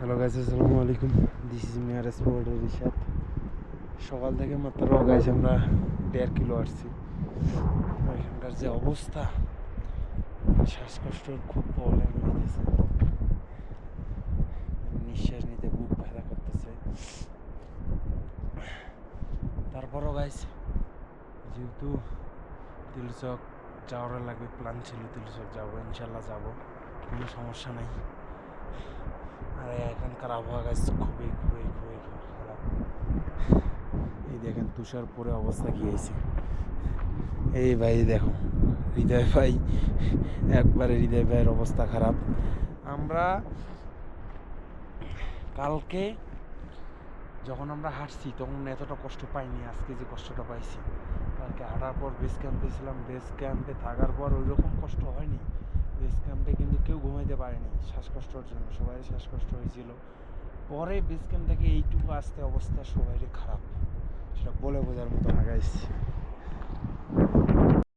Hello guys, আসসালামু আলাইকুম। This is মিয়ার স্পোর্ট রিশাদ। সকাল থেকে মাত্র গাইস আমরা 1.5 কিলো আসছি। এখানকার যে অবস্থা, শ্বাসকষ্টের খুব প্রবলেম হয়েছে, নিঃশ্বাস নিতে বুক ব্যথা করতেছে। তারপরও গাইস, যেহেতু তিলচক যাওয়ার লাগবে, প্ল্যান ছিল তিলচক যাবো, ইনশাল্লাহ যাবো, কোনো সমস্যা নাই। আর এখানকার আবহাওয়া গাইস খুবই খুবই খুবই খারাপ। এই দেখেন তুষার পরে অবস্থা কি হয়েছে। এই ভাই দেখো, হৃদয় ভাই, একবারে হৃদয় ভাইয়ের অবস্থা খারাপ। আমরা কালকে যখন আমরা হাঁটছি তখন এতটা কষ্ট পাইনি, আজকে যে কষ্টটা পাইছি। কালকে হাঁটার পর বেস ক্যাম্পে ছিলাম, বেস ক্যাম্পে থাকার পর ওই রকম কষ্ট হয়নি। বেস ক্যাম্পে কিন্তু কেউ ঘুমাইতে পারেনি শ্বাসকষ্টর জন্য, সবাই শ্বাসকষ্ট হয়েছিল। পরে বেস ক্যাম্প থেকে এইটুকু আসতে অবস্থা সবারই খারাপ, সেটা বলে বোঝার মতো না গাইস।